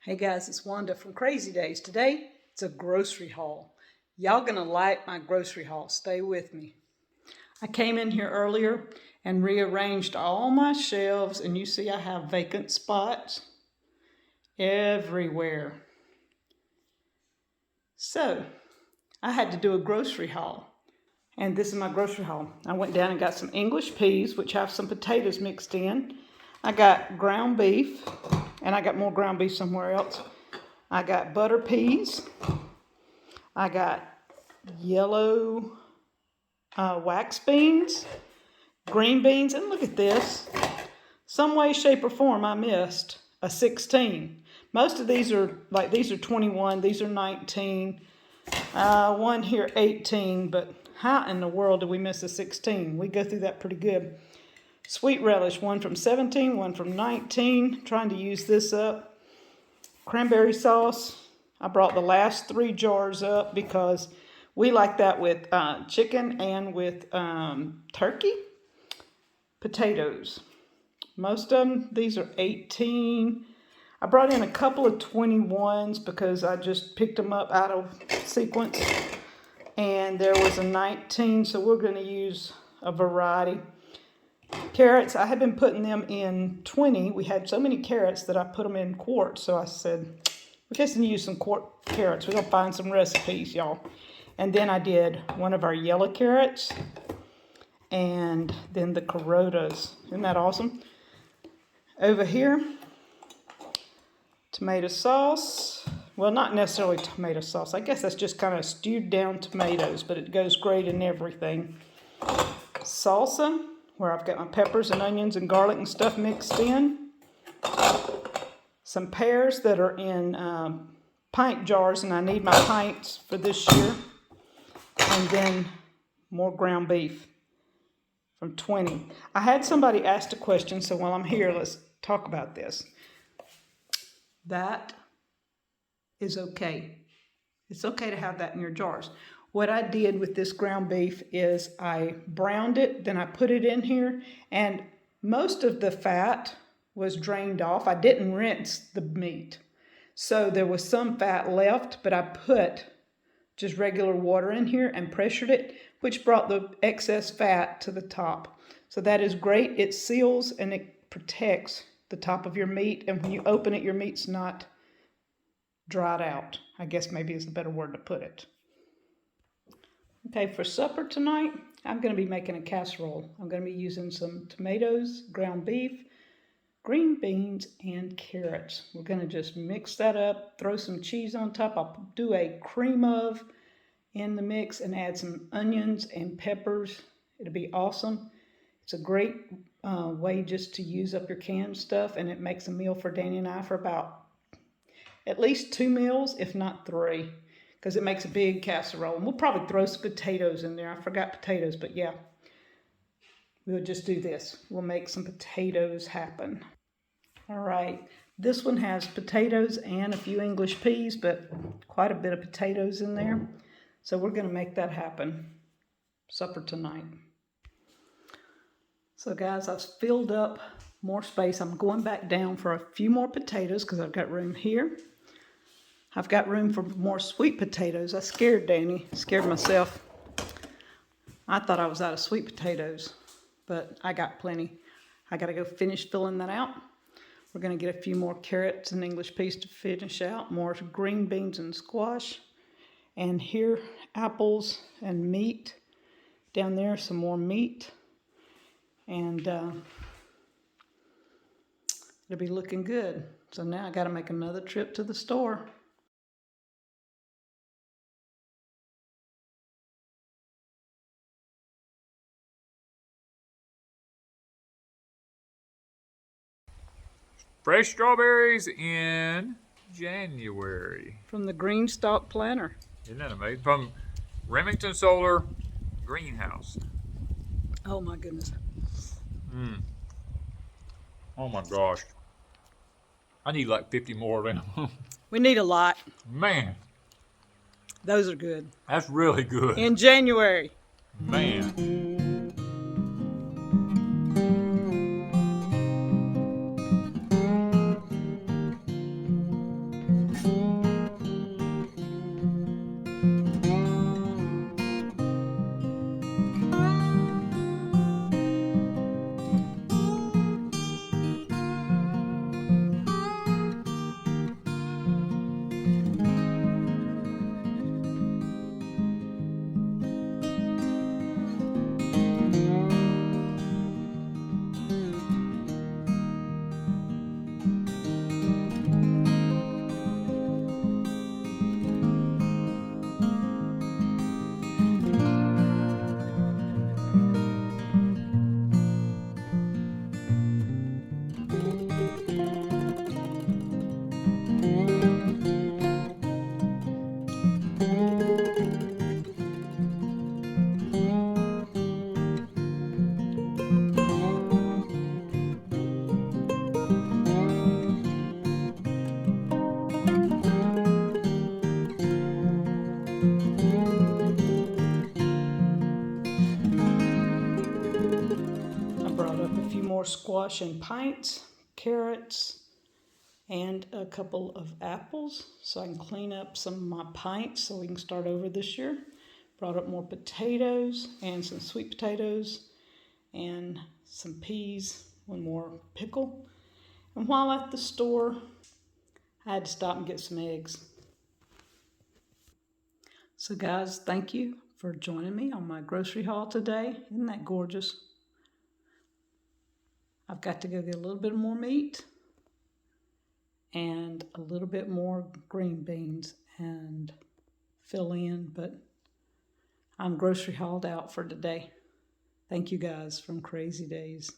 Hey guys, it's Wanda from Crazy Days. Today, it's a grocery haul. Y'all gonna like my grocery haul. Stay with me. I came in here earlier and rearranged all my shelves, and you see I have vacant spots everywhere. So, I had to do a grocery haul. And this is my grocery haul. I went down and got some English peas, which have some potatoes mixed in. I got ground beef, and I got more ground beef somewhere else. I got butter peas. I got yellow wax beans, green beans, and look at this. Some way, shape, or form I missed a 16. Most of these are 21, these are 19. One here 18, but how in the world did we miss a 16? We go through that pretty good. Sweet relish, one from 17, one from 19. Trying to use this up. Cranberry sauce. I brought the last 3 jars up because we like that with chicken and with turkey. Potatoes. Most of them, these are 18. I brought in a couple of 21s because I just picked them up out of sequence. And there was a 19, so we're going to use a variety. Carrots, I had been putting them in 20. We had so many carrots that I put them in quarts. So I said, we're just going to use some quart carrots. We're going to find some recipes, y'all. And then I did one of our yellow carrots. And then the Corotas. Isn't that awesome? Over here, tomato sauce. Well, not necessarily tomato sauce. I guess that's just kind of stewed down tomatoes, but it goes great in everything. Salsa, where I've got my peppers and onions and garlic and stuff mixed in. Some pears that are in pint jars, and I need my pints for this year. And then more ground beef from 20. I had somebody ask a question, so while I'm here, let's talk about this. That is okay. It's okay to have that in your jars. What I did with this ground beef is I browned it, then I put it in here, and most of the fat was drained off. I didn't rinse the meat. So there was some fat left, but I put just regular water in here and pressured it, which brought the excess fat to the top. So that is great. It seals and it protects the top of your meat, and when you open it, your meat's not dried out, I guess maybe is a better word to put it. Okay, for supper tonight, I'm going to be making a casserole. I'm going to be using some tomatoes, ground beef, green beans, and carrots. We're going to just mix that up, throw some cheese on top. I'll do a cream of in the mix and add some onions and peppers. It'll be awesome. It's a great way just to use up your canned stuff, and it makes a meal for Danny and I for about at least 2 meals, if not 3, because it makes a big casserole. And we'll probably throw some potatoes in there. I forgot potatoes, but yeah, we'll just do this. We'll make some potatoes happen. All right, this one has potatoes and a few English peas, but quite a bit of potatoes in there. So we're going to make that happen. Supper tonight. So guys, I've filled up more space. I'm going back down for a few more potatoes because I've got room here. I've got room for more sweet potatoes. I scared Danny, scared myself. I thought I was out of sweet potatoes, but I got plenty. I got to go finish filling that out. We're going to get a few more carrots and English peas to finish out, more green beans and squash. And here, apples and meat. Down there, some more meat. And it'll be looking good. So now I got to make another trip to the store. Fresh strawberries in January. From the Green Stalk Planter. Isn't that amazing? From Remington Solar Greenhouse. Oh my goodness. Oh my gosh. I need like 50 more of them. We need a lot. Man, Those are good. that's really good. In January. Man. squash in pints, carrots, and a couple of apples so I can clean up some of my pints so we can start over this year. Brought up more potatoes and some sweet potatoes and some peas, one more pickle. And while at the store, I had to stop and get some eggs. So guys, thank you for joining me on my grocery haul today. Isn't that gorgeous? I've got to go get a little bit more meat and a little bit more green beans and fill in, but I'm grocery hauled out for today. Thank you guys from Crazy Days.